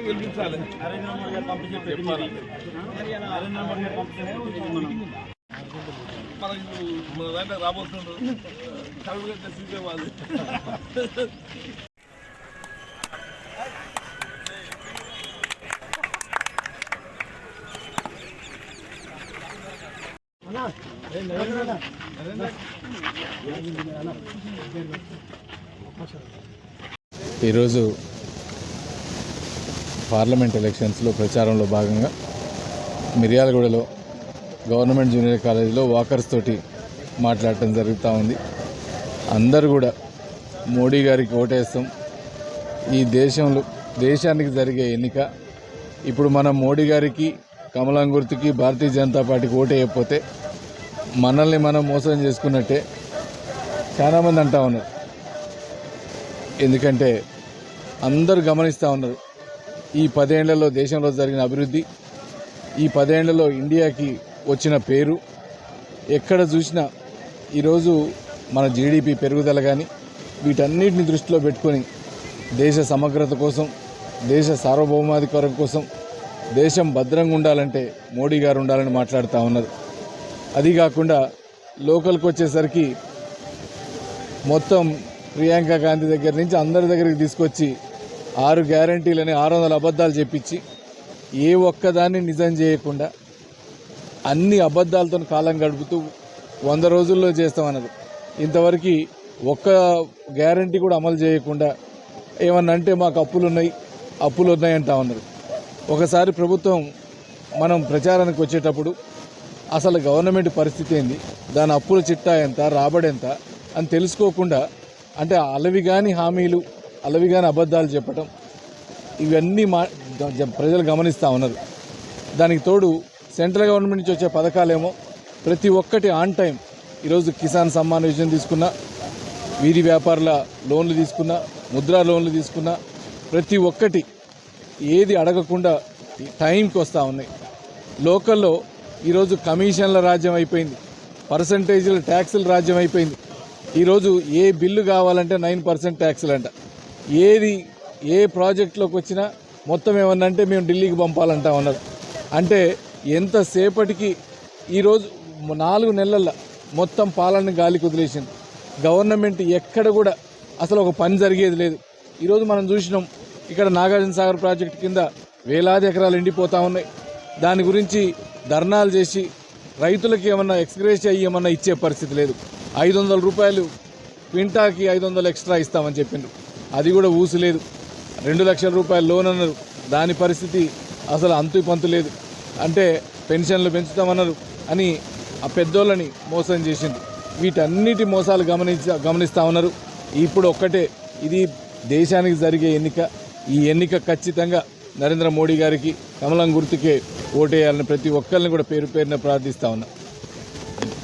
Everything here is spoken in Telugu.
గెలిపించాలి. మనకు మన దాంట్లో రాబోతుండ్రు కలుగుగట్టే సీసే వాళ్ళు. ఈరోజు పార్లమెంట్ ఎలక్షన్స్లో ప్రచారంలో భాగంగా మిర్యాలగూడలో గవర్నమెంట్ జూనియర్ కాలేజీలో వాకర్స్ తోటి మాట్లాడటం జరుగుతూ ఉంది. అందరూ కూడా మోడీ గారికి ఓటేస్తాం. ఈ దేశానికి జరిగే ఎన్నిక ఇప్పుడు మనం మోడీ గారికి, కమలం గుర్తుకి, భారతీయ జనతా పార్టీకి ఓటేయకపోతే మనల్ని మనం మోసం చేసుకున్నట్టే చాలామంది అంటూ ఉన్నారు. ఎందుకంటే అందరూ గమనిస్తూ ఉన్నారు ఈ 10 ఏళ్లలో దేశంలో జరిగిన అభివృద్ధి, ఈ 10 ఏళ్లలో ఇండియాకి వచ్చిన పేరు. ఎక్కడ చూసినా ఈరోజు మన జీడిపి పెరుగుదల కానీ వీటన్నిటిని దృష్టిలో పెట్టుకొని దేశ సమగ్రత కోసం, దేశ సార్వభౌమాధికారం కోసం, దేశం భద్రంగా ఉండాలంటే మోడీ గారు ఉండాలని మాట్లాడుతూ ఉన్నారు. అది కాకుండా లోకల్కి వచ్చేసరికి మొత్తం ప్రియాంక గాంధీ దగ్గర నుంచి అందరి దగ్గరికి తీసుకొచ్చి 6 గ్యారంటీలని 600 అబద్ధాలు చెప్పించి ఏ ఒక్కదాన్ని నిజం చేయకుండా అన్ని అబద్ధాలతో కాలం గడుపుతూ 100 రోజుల్లో చేస్తామన్నారు. ఇంతవరకు ఒక్క గ్యారంటీ కూడా అమలు చేయకుండా ఏమన్నా అంటే మాకు అప్పులు ఉన్నాయి అంటా ఉన్నారు. ఒకసారి ప్రభుత్వం మనం ప్రచారానికి వచ్చేటప్పుడు అసలు గవర్నమెంట్ పరిస్థితి ఏంది, దాని అప్పుల చిట్టా ఎంత, రాబడి ఎంత అని తెలుసుకోకుండా అంటే అలవిగాని హామీలు, అలవిగాని అబద్ధాలు చెప్పటం, ఇవన్నీ ప్రజలు గమనిస్తూ ఉన్నారు. దానికి తోడు సెంట్రల్ గవర్నమెంట్ నుంచి వచ్చే పథకాలేమో ప్రతి ఒక్కటి ఆన్ టైం. ఈరోజు కిసాన్ సమ్మాన్ యోజన తీసుకున్నా, వీధి వ్యాపారుల లోన్లు తీసుకున్నా, ముద్రా లోన్లు తీసుకున్నా, ప్రతి ఒక్కటి ఏది అడగకుండా టైంకి వస్తూ ఉన్నాయి. లోకల్లో ఈరోజు కమిషన్ల రాజ్యం అయిపోయింది, పర్సంటేజీల ట్యాక్సుల రాజ్యం అయిపోయింది. ఈరోజు ఏ బిల్లు కావాలంటే 9% ట్యాక్సులు అంట. ఏ ప్రాజెక్టులోకి వచ్చినా మొత్తం ఏమన్నంటే మేము ఢిల్లీకి పంపాలంటా ఉన్నారు. అంటే ఎంతసేపటికి ఈరోజు 4 నెలల్లో మొత్తం పాలన గాలి కుదిలేసింది. గవర్నమెంట్ ఎక్కడ కూడా అసలు ఒక పని జరిగేది లేదు. ఈరోజు మనం చూసినాం ఇక్కడ నాగార్జున సాగర్ ప్రాజెక్టు కింద వేలాది ఎకరాలు ఎండిపోతూ ఉన్నాయి. దాని గురించి ధర్నాలు చేసి రైతులకి ఏమన్నా ఎక్స్గ్రేషియా ఏమన్నా ఇచ్చే పరిస్థితి లేదు. 500 రూపాయలు క్వింటాకి 500 ఎక్స్ట్రా ఇస్తామని చెప్పిండ్రు, అది కూడా ఊసు లేదు. 2 లక్షల రూపాయలు లోన్ అన్నారు, దాని పరిస్థితి అసలు అంతు పంతు లేదు. అంటే పెన్షన్లు పెంచుతామన్నారు అని ఆ పెద్దోళ్ళని మోసం చేసిండ్రు. వీటన్నిటి మోసాలు గమనిస్తూ ఉన్నారు. ఇప్పుడు ఒక్కటే, ఇది దేశానికి జరిగే ఎన్నిక. ఈ ఎన్నిక ఖచ్చితంగా నరేంద్ర మోడీ గారికి, కమలం గుర్తుకే ఓటేయాలని ప్రతి ఒక్కరిని కూడా పేరు పేరున ప్రార్థిస్తూ ఉన్నా.